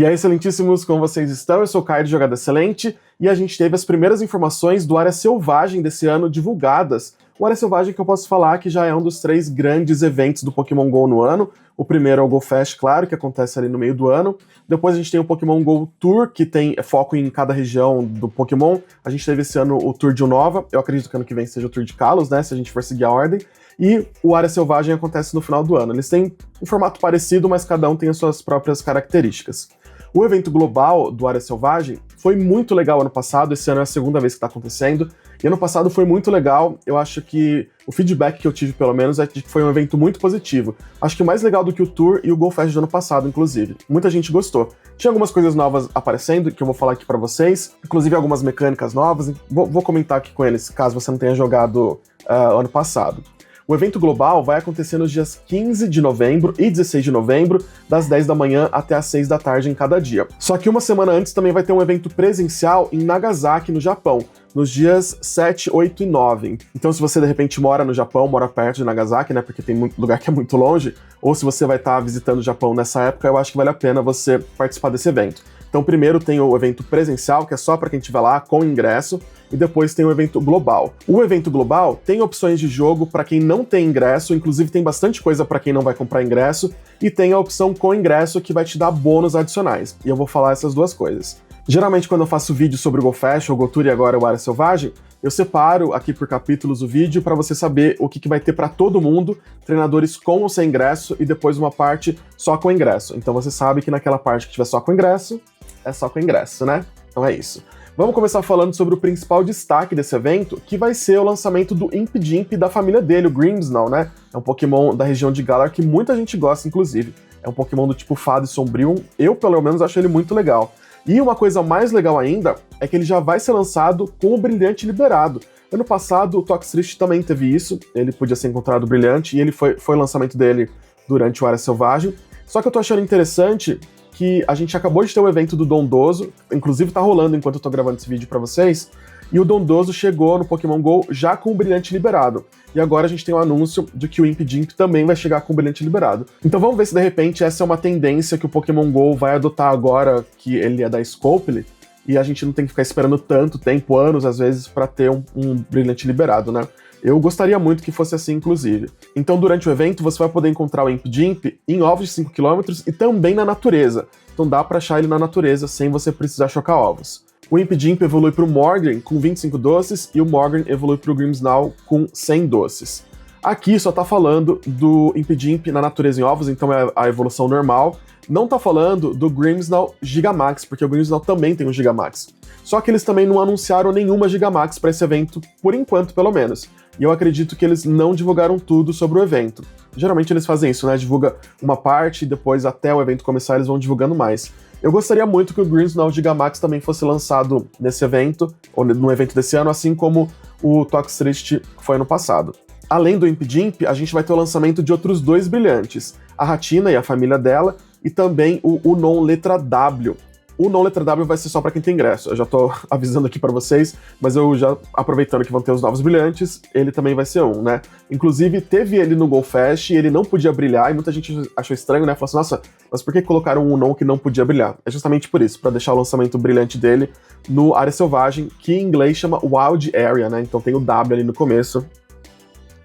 E aí, excelentíssimos, como vocês estão? Eu sou o Caio de Jogada Excelente e a gente teve as primeiras informações do Área Selvagem desse ano divulgadas. O Área Selvagem que eu posso falar que já é um dos 3 grandes eventos do Pokémon GO no ano. O primeiro é o Go Fest, claro, que acontece ali no meio do ano. Depois a gente tem o Pokémon GO Tour, que tem foco em cada região do Pokémon. A gente teve esse ano o Tour de Unova, eu acredito que ano que vem seja o Tour de Kalos, né, se a gente for seguir a ordem. E o Área Selvagem acontece no final do ano. Eles têm um formato parecido, mas cada um tem as suas próprias características. O evento global do Área Selvagem foi muito legal ano passado, esse ano é a segunda vez que está acontecendo, e ano passado foi muito legal. Eu acho que o feedback que eu tive, pelo menos, é de que foi um evento muito positivo. Acho que mais legal do que o Tour e o Go Fest do ano passado, inclusive. Muita gente gostou. Tinha algumas coisas novas aparecendo, que eu vou falar aqui pra vocês, inclusive algumas mecânicas novas, vou comentar aqui com eles, caso você não tenha jogado ano passado. O evento global vai acontecer nos dias 15 de novembro e 16 de novembro, das 10 da manhã até as 6 da tarde em cada dia. Só que uma semana antes também vai ter um evento presencial em Nagasaki, no Japão, nos dias 7, 8 e 9. Então se você de repente mora no Japão, mora perto de Nagasaki, né, porque tem muito lugar que é muito longe, ou se você vai estar visitando o Japão nessa época, eu acho que vale a pena você participar desse evento. Então primeiro tem o evento presencial, que é só para quem estiver lá com ingresso, e depois tem o evento global. O evento global tem opções de jogo para quem não tem ingresso, inclusive tem bastante coisa para quem não vai comprar ingresso, e tem a opção com ingresso que vai te dar bônus adicionais. E eu vou falar essas duas coisas. Geralmente quando eu faço vídeo sobre o Go Fest, o Go Tour e agora o Área Selvagem, eu separo aqui por capítulos o vídeo para você saber o que vai ter para todo mundo, treinadores com ou sem ingresso, e depois uma parte só com ingresso. Então você sabe que naquela parte que tiver só com ingresso, é só com ingresso, né? Então é isso. Vamos começar falando sobre o principal destaque desse evento, que vai ser o lançamento do Impidimp da família dele, o Grimmsnarl, né? É um Pokémon da região de Galar que muita gente gosta, inclusive. É um Pokémon do tipo Fado e Sombrio, eu pelo menos acho ele muito legal. E uma coisa mais legal ainda é que ele já vai ser lançado com o Brilhante liberado. Ano passado o Toxtricity também teve isso, ele podia ser encontrado Brilhante, e ele foi o lançamento dele durante o Área Selvagem. Só que eu tô achando interessante que a gente acabou de ter o evento do Dondozo, inclusive tá rolando enquanto eu tô gravando esse vídeo pra vocês, e o Dondozo chegou no Pokémon GO já com o Brilhante liberado. E agora a gente tem um anúncio de que o Impidimp também vai chegar com o Brilhante liberado. Então vamos ver se de repente essa é uma tendência que o Pokémon GO vai adotar agora que ele é da Scopely, e a gente não tem que ficar esperando tanto tempo, anos às vezes, pra ter um Brilhante liberado, né? Eu gostaria muito que fosse assim, inclusive. Então, durante o evento, você vai poder encontrar o Impidimp em ovos de 5 km e também na natureza. Então dá pra achar ele na natureza sem você precisar chocar ovos. O Impidimp evolui pro Morgan com 25 doces e o Morgan evolui pro Grimmsnarl com 100 doces. Aqui só tá falando do Impidimp na natureza em ovos, então é a evolução normal. Não tá falando do Grimmsnarl Gigamax, porque o Grimmsnarl também tem um Gigamax. Só que eles também não anunciaram nenhuma Gigamax para esse evento, por enquanto pelo menos. E eu acredito que eles não divulgaram tudo sobre o evento. Geralmente eles fazem isso, né? Divulga uma parte e depois até o evento começar eles vão divulgando mais. Eu gostaria muito que o Grimmsnarl Gigamax também fosse lançado nesse evento, ou no evento desse ano, assim como o Toxtricity foi ano passado. Além do Impidimp, a gente vai ter o lançamento de outros 2 brilhantes, a Ratina e a família dela, e também o Unown Letra W. O Unown Letra W vai ser só para quem tem ingresso, eu já tô avisando aqui para vocês, mas eu já, aproveitando que vão ter os novos brilhantes, ele também vai ser um, né? Inclusive, teve ele no Go Fest e ele não podia brilhar, e muita gente achou estranho, né? Falou assim, nossa, mas por que colocaram um Unown que não podia brilhar? É justamente por isso, para deixar o lançamento brilhante dele no Área Selvagem, que em inglês chama Wild Area, né? Então tem o W ali no começo.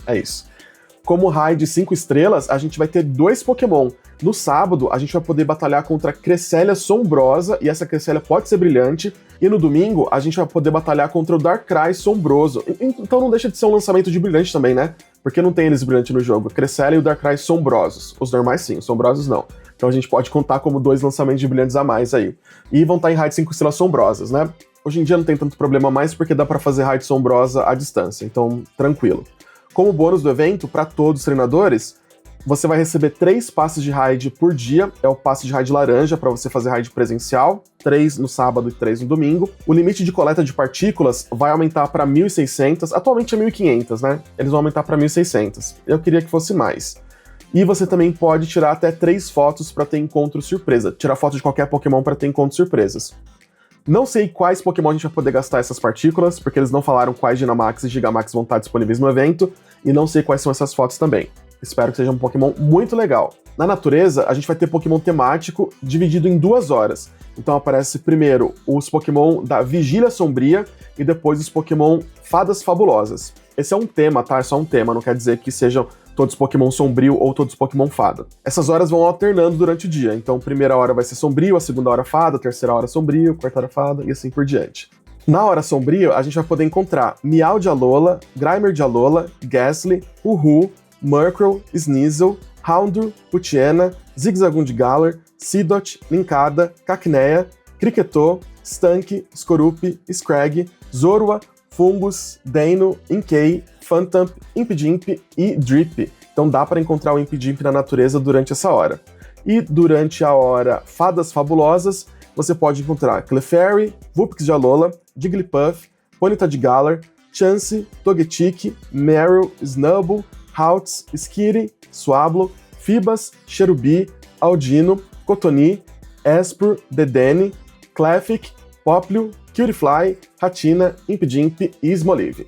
É isso. Como raid de 5 estrelas, a gente vai ter 2 Pokémon. No sábado, a gente vai poder batalhar contra a Cresselia Sombrosa, e essa Cresselia pode ser brilhante. E no domingo, a gente vai poder batalhar contra o Darkrai Sombroso. Então não deixa de ser um lançamento de brilhante também, né? Porque não tem eles brilhantes no jogo. Cresselia e o Darkrai Sombrosos. Os normais sim, os sombrosos não. Então a gente pode contar como 2 lançamentos de brilhantes a mais aí. E vão estar em raid 5 estrelas Sombrosas, né? Hoje em dia não tem tanto problema mais, porque dá pra fazer raid Sombrosa à distância, então tranquilo. Como bônus do evento, para todos os treinadores, você vai receber 3 passes de raid por dia, é o passe de raid laranja para você fazer raid presencial, 3 no sábado e 3 no domingo. O limite de coleta de partículas vai aumentar para 1.600, atualmente é 1.500, né? Eles vão aumentar para 1.600. Eu queria que fosse mais. E você também pode tirar até 3 fotos para ter encontro surpresa, tirar foto de qualquer Pokémon para ter encontros surpresas. Não sei quais Pokémon a gente vai poder gastar essas partículas, porque eles não falaram quais Dynamax e Gigamax vão estar disponíveis no evento, e não sei quais são essas fotos também. Espero que seja um Pokémon muito legal. Na natureza, a gente vai ter Pokémon temático dividido em 2 horas. Então aparece primeiro os Pokémon da Vigília Sombria e depois os Pokémon Fadas Fabulosas. Esse é um tema, tá? É só um tema, não quer dizer que sejam todos Pokémon sombrio ou todos Pokémon fada. Essas horas vão alternando durante o dia, então primeira hora vai ser sombrio, a segunda hora fada, a terceira hora sombrio, a quarta hora fada e assim por diante. Na hora sombrio, a gente vai poder encontrar Meow de Alola, Grimer de Alola, Gastly, Uhu, Murkrow, Sneasel, Houndour, Poochyena, Zigzagoon de Galar, Seedot, Linkada, Cacnea, Kricketot, Stunky, Skorupi, Scraggy, Zorua, Fungus, Deino, Inkay, Phantump, Impidimp e Drip. Então dá para encontrar o Impidimp na natureza durante essa hora. E durante a hora Fadas Fabulosas, você pode encontrar Clefairy, Vulpix de Alola, Jigglypuff, Ponyta de Galar, Chansey, Togetic, Meryl, Snubbull, Hauts, Skitty, Swablu, Feebas, Cherubi, Audino, Cottonee, Espurr, Dedenne, Clefairy, Popplio, Cutiefly, Hatenna, Impidimp e Smoliv.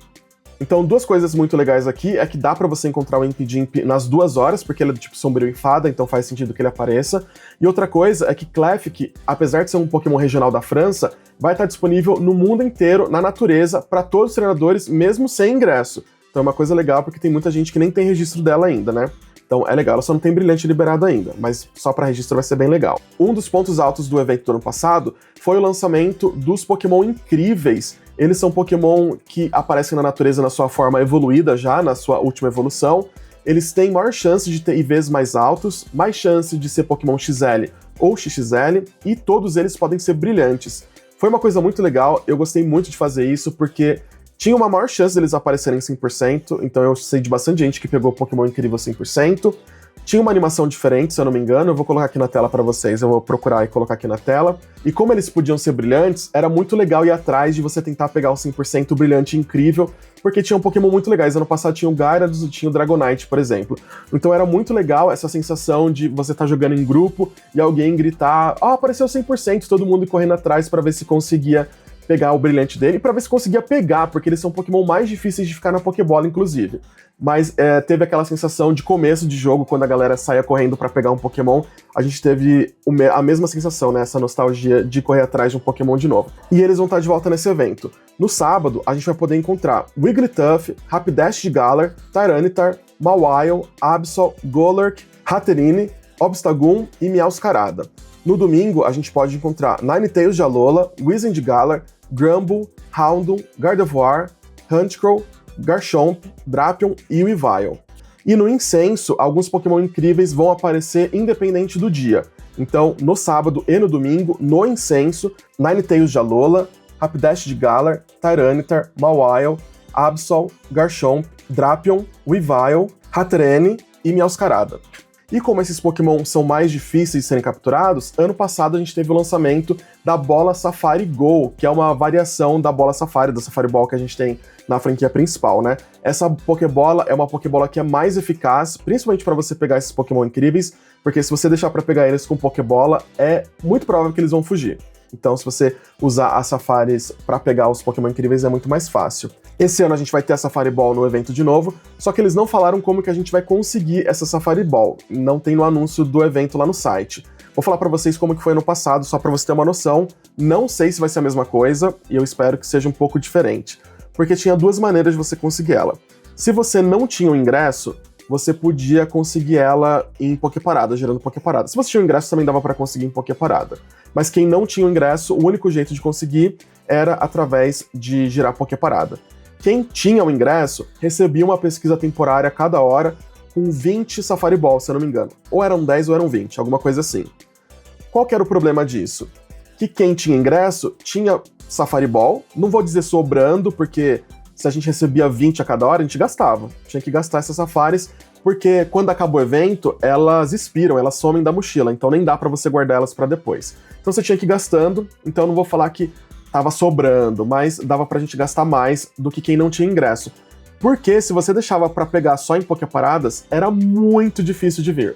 Então, duas coisas muito legais aqui é que dá pra você encontrar o Impidimp nas 2 horas, porque ele é do tipo sombrio e fada, então faz sentido que ele apareça. E outra coisa é que Clefairy, apesar de ser um Pokémon regional da França, vai estar disponível no mundo inteiro, na natureza, para todos os treinadores, mesmo sem ingresso. Então é uma coisa legal, porque tem muita gente que nem tem registro dela ainda, né? Então é legal, ela só não tem brilhante liberado ainda, mas só para registro vai ser bem legal. Um dos pontos altos do evento do ano passado foi o lançamento dos Pokémon incríveis. Eles são Pokémon que aparecem na natureza na sua forma evoluída já, na sua última evolução. Eles têm maior chance de ter IVs mais altos, mais chance de ser Pokémon XL ou XXL, e todos eles podem ser brilhantes. Foi uma coisa muito legal, eu gostei muito de fazer isso, porque tinha uma maior chance deles aparecerem 100%, então eu sei de bastante gente que pegou Pokémon incrível 100%. Tinha uma animação diferente, se eu não me engano, eu vou colocar aqui na tela pra vocês, eu vou procurar e colocar aqui na tela. E como eles podiam ser brilhantes, era muito legal ir atrás de você tentar pegar o 100% brilhante incrível, porque tinha um Pokémon muito legais. Ano passado tinha o Gyarados e tinha o Dragonite, por exemplo. Então era muito legal essa sensação de você estar jogando em grupo e alguém gritar, apareceu 100%, todo mundo correndo atrás pra ver se conseguia pegar o brilhante dele, pra ver se conseguia pegar, porque eles são Pokémon mais difíceis de ficar na Pokébola, inclusive. Mas teve aquela sensação de começo de jogo, quando a galera saía correndo pra pegar um Pokémon, a gente teve a mesma sensação, né, essa nostalgia de correr atrás de um Pokémon de novo. E eles vão estar de volta nesse evento. No sábado, a gente vai poder encontrar Wigglytuff, Rapidash de Galar, Tyranitar, Mawile, Absol, Golurk, Hatterene, Obstagoon e Meowscarada. No domingo, a gente pode encontrar Ninetales de Alola, Weezing de Galar, Grumble, Houndour, Gardevoir, Honchkrow, Garchomp, Drapion e Weavile. E no incenso, alguns Pokémon incríveis vão aparecer independente do dia. Então, no sábado e no domingo, no incenso, Ninetales de Alola, Rapidash de Galar, Tyranitar, Mawile, Absol, Garchomp, Drapion, Weavile, Hatterene e Meowscarada. E como esses Pokémon são mais difíceis de serem capturados, ano passado a gente teve o lançamento da Bola Safari Go, que é uma variação da Bola Safari, da Safari Ball que a gente tem na franquia principal, né? Essa Pokébola é uma Pokébola que é mais eficaz, principalmente para você pegar esses Pokémon incríveis, porque se você deixar para pegar eles com Pokébola, é muito provável que eles vão fugir. Então, se você usar as Safaris para pegar os Pokémon incríveis, é muito mais fácil. Esse ano a gente vai ter a Safari Ball no evento de novo, só que eles não falaram como que a gente vai conseguir essa Safari Ball. Não tem no anúncio do evento lá no site. Vou falar para vocês como que foi ano passado, só para você ter uma noção. Não sei se vai ser a mesma coisa, e eu espero que seja um pouco diferente. Porque tinha 2 maneiras de você conseguir ela. Se você não tinha o ingresso, você podia conseguir ela em Poképarada, gerando Poképarada. Se você tinha o ingresso, também dava para conseguir em Poképarada. Mas quem não tinha o ingresso, o único jeito de conseguir era através de girar Poképarada. Quem tinha o ingresso recebia uma pesquisa temporária a cada hora com 20 Safari Balls, se eu não me engano. Ou eram 10 ou eram 20, alguma coisa assim. Qual que era o problema disso? Que quem tinha ingresso tinha Safari Ball, não vou dizer sobrando, porque se a gente recebia 20 a cada hora, a gente gastava. Tinha que gastar essas safaris, porque quando acaba o evento, elas expiram, elas somem da mochila, então nem dá pra você guardar elas pra depois. Então você tinha que ir gastando, então eu não vou falar que tava sobrando, mas dava pra gente gastar mais do que quem não tinha ingresso. Porque se você deixava pra pegar só em Poképaradas, era muito difícil de vir.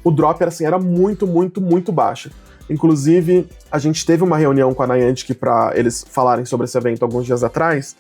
O drop era muito, muito, muito baixo. Inclusive, a gente teve uma reunião com a Niantic pra eles falarem sobre esse evento alguns dias atrás,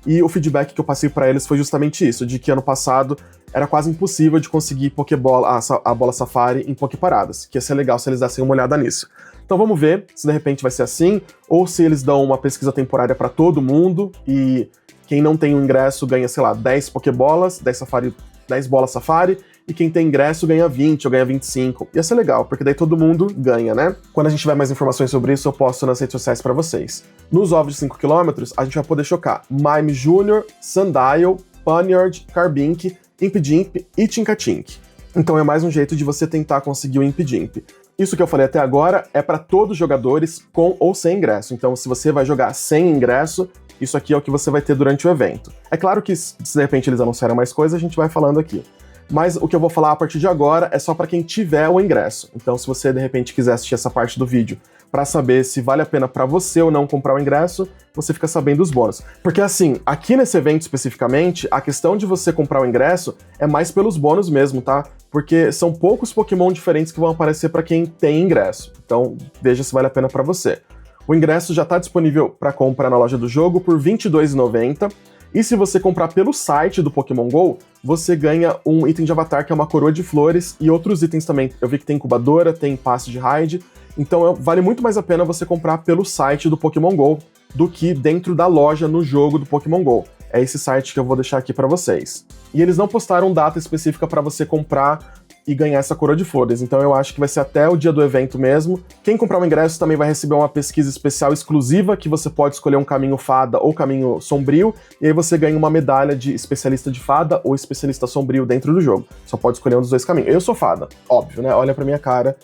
e o feedback que eu passei pra eles foi justamente isso, de que ano passado era quase impossível de conseguir Pokébola, a bola Safari em Poképaradas, que ia ser legal se eles dessem uma olhada nisso. Então vamos ver se de repente vai ser assim, ou se eles dão uma pesquisa temporária para todo mundo, e quem não tem o ingresso ganha, sei lá, 10 Pokébolas, 10 bolas Safari, e quem tem ingresso ganha 20 ou ganha 25. Ia ser legal, porque daí todo mundo ganha, né? Quando a gente tiver mais informações sobre isso, eu posto nas redes sociais pra vocês. Nos ovos de 5 km, a gente vai poder chocar Mime Jr., Sandile, Poniard, Carbink, Impidimp e Tinkatink. Então é mais um jeito de você tentar conseguir o Impidimp. Isso que eu falei até agora é para todos os jogadores com ou sem ingresso. Então se você vai jogar sem ingresso, isso aqui é o que você vai ter durante o evento. É claro que se de repente eles anunciarem mais coisas, a gente vai falando aqui. Mas o que eu vou falar a partir de agora é só para quem tiver o ingresso. Então se você de repente quiser assistir essa parte do vídeo para saber se vale a pena para você ou não comprar o ingresso, você fica sabendo os bônus. Porque assim, aqui nesse evento especificamente, a questão de você comprar o ingresso é mais pelos bônus mesmo, tá? Porque são poucos Pokémon diferentes que vão aparecer para quem tem ingresso. Então veja se vale a pena para você. O ingresso já está disponível para compra na loja do jogo por R$ 22,90. E se você comprar pelo site do Pokémon GO, você ganha um item de avatar que é uma coroa de flores e outros itens também. Eu vi que tem incubadora, tem passe de raid, então vale muito mais a pena você comprar pelo site do Pokémon GO do que dentro da loja no jogo do Pokémon GO. É esse site que eu vou deixar aqui para vocês. E eles não postaram data específica para você comprar e ganhar essa coroa de flores, então eu acho que vai ser até o dia do evento mesmo. Quem comprar o ingresso também vai receber uma pesquisa especial exclusiva, que você pode escolher um caminho fada ou caminho sombrio, e aí você ganha uma medalha de especialista de fada ou especialista sombrio dentro do jogo. Só pode escolher um dos dois caminhos. Eu sou fada, óbvio, né? Olha pra minha cara,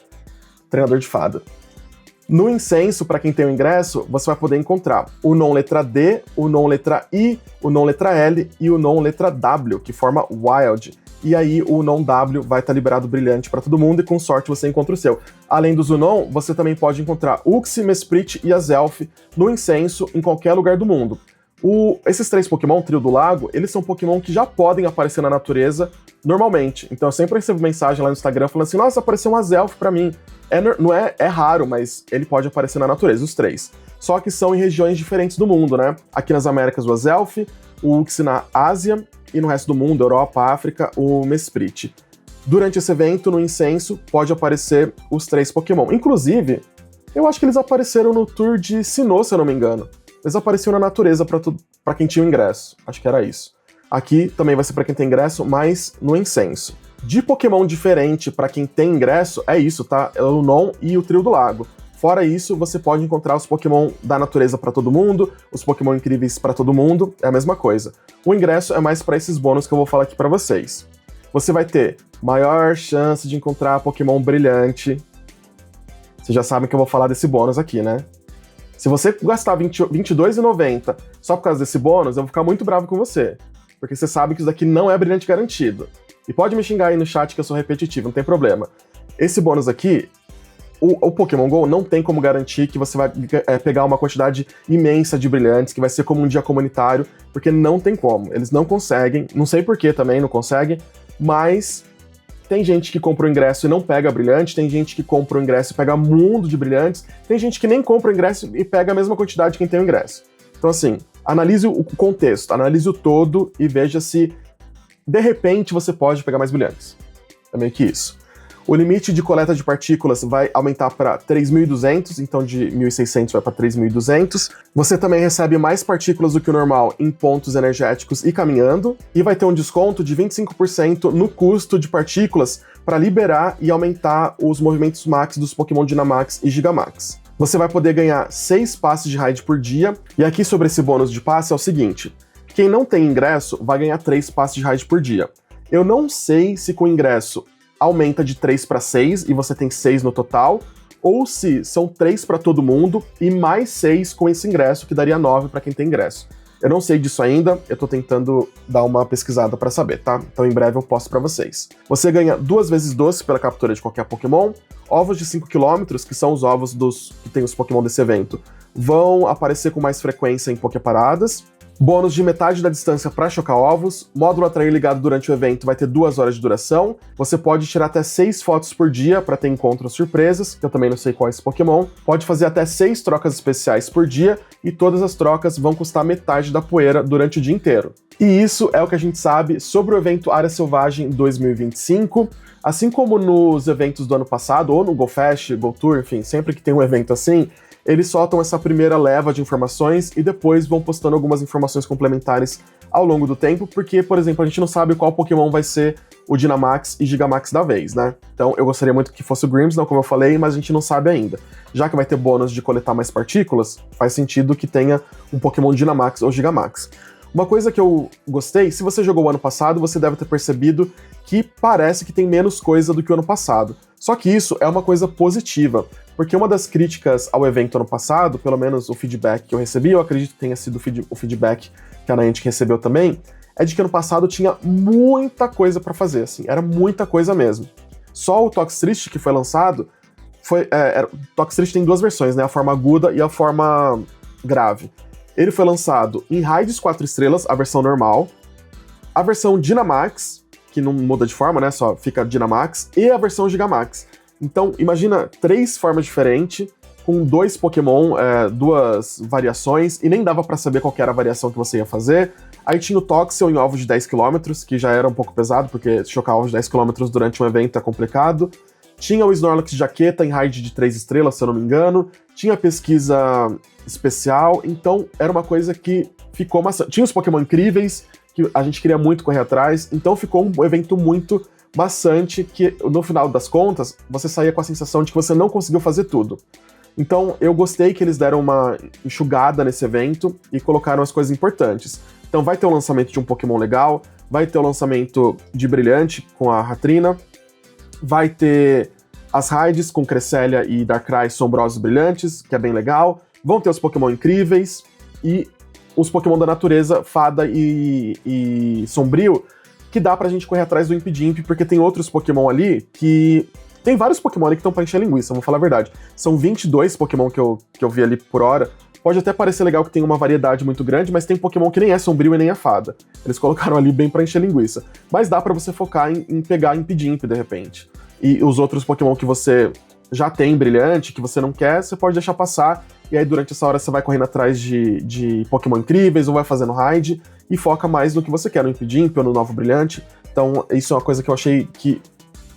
treinador de fada. No incenso, para quem tem o ingresso, você vai poder encontrar o non letra D, o non letra I, o non letra L e o non letra W, que forma Wild. E aí o Unon W vai estar liberado brilhante para todo mundo e com sorte você encontra o seu. Além dos Unon, você também pode encontrar Uxie, Mesprit e Azelf no incenso em qualquer lugar do mundo. Esses 3 Pokémon, Trio do Lago, eles são Pokémon que já podem aparecer na natureza normalmente. Então eu sempre recebo mensagem lá no Instagram falando assim, nossa, apareceu um Azelf pra mim. É raro, mas ele pode aparecer na natureza, os 3. Só que são em regiões diferentes do mundo, né? Aqui nas Américas o Azelf, o Uxie na Ásia, e no resto do mundo, Europa, África, o Mesprit. Durante esse evento, no incenso, pode aparecer os 3 Pokémon. Inclusive, eu acho que eles apareceram no Tour de Sinnoh, se eu não me engano. Eles apareciam na natureza pra quem tinha o ingresso. Acho que era isso. Aqui também vai ser pra quem tem ingresso, mas no incenso. De Pokémon diferente pra quem tem ingresso, é isso, tá? É o Unon e o Trio do Lago. Fora isso, você pode encontrar os Pokémon da natureza pra todo mundo, os Pokémon incríveis pra todo mundo, é a mesma coisa. O ingresso é mais pra esses bônus que eu vou falar aqui pra vocês. Você vai ter maior chance de encontrar Pokémon brilhante. Vocês já sabem que eu vou falar desse bônus aqui, né? Se você gastar R$ 22,90 só por causa desse bônus, eu vou ficar muito bravo com você. Porque você sabe que isso daqui não é brilhante garantido. E pode me xingar aí no chat que eu sou repetitivo, não tem problema. Esse bônus aqui, o Pokémon GO não tem como garantir que você vai pegar uma quantidade imensa de brilhantes, que vai ser como um dia comunitário, porque não tem como. Eles não conseguem, não sei por que também não conseguem, mas tem gente que compra o ingresso e não pega brilhante, tem gente que compra o ingresso e pega mundo de brilhantes, tem gente que nem compra o ingresso e pega a mesma quantidade de quem tem o ingresso. Então assim, analise o contexto, analise o todo e veja se de repente você pode pegar mais brilhantes. É meio que isso. O limite de coleta de partículas vai aumentar para 3.200, então de 1.600 vai para 3.200. Você também recebe mais partículas do que o normal em pontos energéticos e caminhando, e vai ter um desconto de 25% no custo de partículas para liberar e aumentar os movimentos max dos Pokémon Dynamax e Gigamax. Você vai poder ganhar 6 passes de raid por dia, e aqui sobre esse bônus de passe é o seguinte, quem não tem ingresso vai ganhar 3 passes de raid por dia. Eu não sei se com ingresso aumenta de 3 para 6 e você tem 6 no total, ou se são 3 para todo mundo e mais 6 com esse ingresso, que daria 9 para quem tem ingresso. Eu não sei disso ainda, eu tô tentando dar uma pesquisada para saber, tá? Então em breve eu posto para vocês. Você ganha 2 vezes doce pela captura de qualquer Pokémon, ovos de 5 km, que são os ovos que tem os Pokémon desse evento, vão aparecer com mais frequência em Poképaradas. Bônus de metade da distância para chocar ovos, módulo atrair ligado durante o evento vai ter 2 horas de duração, você pode tirar até 6 fotos por dia para ter encontros surpresas, que eu também não sei qual é esse Pokémon, pode fazer até 6 trocas especiais por dia, e todas as trocas vão custar metade da poeira durante o dia inteiro. E isso é o que a gente sabe sobre o evento Área Selvagem 2025, assim como nos eventos do ano passado, ou no Go Fest, Go Tour, enfim, sempre que tem um evento assim, eles soltam essa primeira leva de informações e depois vão postando algumas informações complementares ao longo do tempo, porque, por exemplo, a gente não sabe qual Pokémon vai ser o Dynamax e Gigamax da vez, né? Então eu gostaria muito que fosse o Grimmsnarl, como eu falei, mas a gente não sabe ainda. Já que vai ter bônus de coletar mais partículas, faz sentido que tenha um Pokémon Dynamax ou Gigamax. Uma coisa que eu gostei, se você jogou o ano passado, você deve ter percebido que parece que tem menos coisa do que o ano passado. Só que isso é uma coisa positiva, porque uma das críticas ao evento ano passado, pelo menos o feedback que eu recebi, eu acredito que tenha sido o feedback que a Niantic recebeu também, é de que ano passado tinha muita coisa pra fazer, assim, era muita coisa mesmo. Só o Toxtricity que foi lançado, o Toxtricity tem 2 versões, né, a forma aguda e a forma grave. Ele foi lançado em Raids 4 estrelas, a versão normal, a versão Dynamax, que não muda de forma, né, só fica Dynamax, e a versão Gigamax. Então, imagina 3 formas diferentes, com 2 Pokémon, 2 variações, e nem dava pra saber qual que era a variação que você ia fazer. Aí tinha o Toxel em ovos de 10 km, que já era um pouco pesado, porque chocar ovos de 10 km durante um evento é complicado. Tinha o Snorlax Jaqueta em raid de 3 estrelas, se eu não me engano. Tinha a pesquisa especial, então era uma coisa que ficou maçante. Tinha os Pokémon incríveis, que a gente queria muito correr atrás, então ficou um evento muito maçante, que no final das contas, você saía com a sensação de que você não conseguiu fazer tudo. Então eu gostei que eles deram uma enxugada nesse evento e colocaram as coisas importantes. Então vai ter o lançamento de um Pokémon legal, vai ter o lançamento de Brilhante com a Hatrina, vai ter as raids com Cresselia e Darkrai sombrosos brilhantes, que é bem legal, vão ter os Pokémon incríveis e os Pokémon da natureza, Fada e Sombrio, que dá pra gente correr atrás do Impidimp, porque tem outros Pokémon ali que... Tem vários Pokémon ali que estão pra encher linguiça, vamos falar a verdade. São 22 Pokémon que eu vi ali por hora. Pode até parecer legal que tem uma variedade muito grande, mas tem Pokémon que nem é Sombrio e nem é Fada. Eles colocaram ali bem pra encher linguiça. Mas dá pra você focar em pegar Impidimp, de repente. E os outros Pokémon que você já tem brilhante, que você não quer, você pode deixar passar, e aí durante essa hora você vai correndo atrás de Pokémon incríveis, ou vai fazendo raid, e foca mais no que você quer, no Impidimp ou no novo brilhante. Então isso é uma coisa que eu achei que,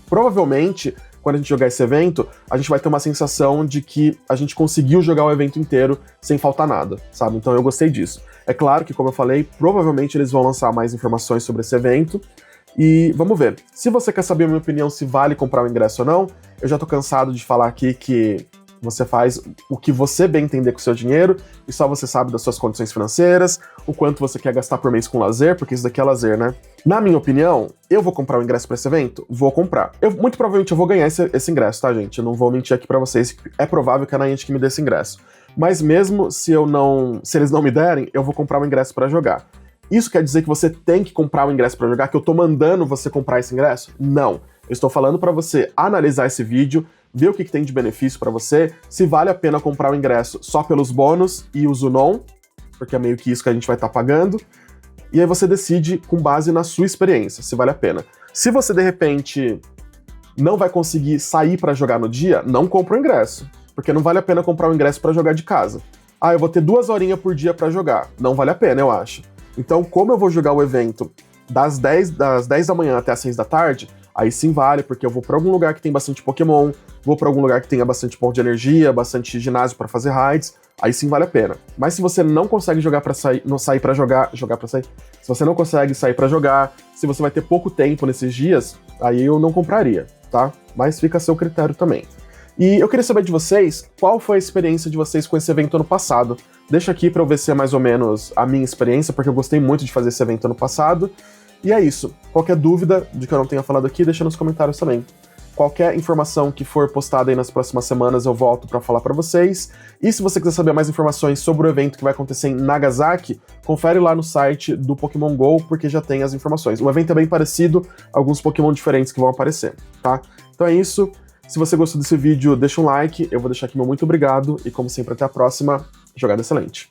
provavelmente, quando a gente jogar esse evento, a gente vai ter uma sensação de que a gente conseguiu jogar o evento inteiro sem faltar nada, sabe? Então eu gostei disso. É claro que, como eu falei, provavelmente eles vão lançar mais informações sobre esse evento, e vamos ver. Se você quer saber a minha opinião se vale comprar o ingresso ou não, eu já tô cansado de falar aqui que você faz o que você bem entender com o seu dinheiro, e só você sabe das suas condições financeiras, o quanto você quer gastar por mês com lazer, porque isso daqui é lazer, né? Na minha opinião, eu vou comprar o ingresso pra esse evento? Vou comprar. Muito provavelmente eu vou ganhar esse ingresso, tá, gente? Eu não vou mentir aqui pra vocês, é provável que a Niantic me dê esse ingresso. Mas mesmo se eles não me derem, eu vou comprar o ingresso pra jogar. Isso quer dizer que você tem que comprar o ingresso pra jogar, que eu tô mandando você comprar esse ingresso? Não. Eu estou falando pra você analisar esse vídeo, ver o que tem de benefício pra você, se vale a pena comprar o ingresso só pelos bônus e o Zunon, porque é meio que isso que a gente vai estar pagando, e aí você decide com base na sua experiência, se vale a pena. Se você, de repente, não vai conseguir sair pra jogar no dia, não compra o ingresso, porque não vale a pena comprar o ingresso pra jogar de casa. Ah, eu vou ter 2 horinhas por dia pra jogar. Não vale a pena, eu acho. Então, como eu vou jogar o evento das 10 da manhã até as 6 da tarde, aí sim vale, porque eu vou pra algum lugar que tem bastante Pokémon, vou pra algum lugar que tenha bastante ponto de energia, bastante ginásio pra fazer raids, aí sim vale a pena. Mas se você não consegue jogar para sair, não sair para jogar para sair. Se você não consegue sair pra jogar, se você vai ter pouco tempo nesses dias, aí eu não compraria, tá? Mas fica a seu critério também. E eu queria saber de vocês, qual foi a experiência de vocês com esse evento ano passado? Deixa aqui pra eu ver se é mais ou menos a minha experiência, porque eu gostei muito de fazer esse evento ano passado. E é isso. Qualquer dúvida de que eu não tenha falado aqui, deixa nos comentários também. Qualquer informação que for postada aí nas próximas semanas, eu volto pra falar pra vocês. E se você quiser saber mais informações sobre o evento que vai acontecer em Nagasaki, confere lá no site do Pokémon GO, porque já tem as informações. O evento é bem parecido, alguns Pokémon diferentes que vão aparecer, tá? Então é isso. Se você gostou desse vídeo, deixa um like, eu vou deixar aqui meu muito obrigado, e como sempre, até a próxima. Jogada excelente!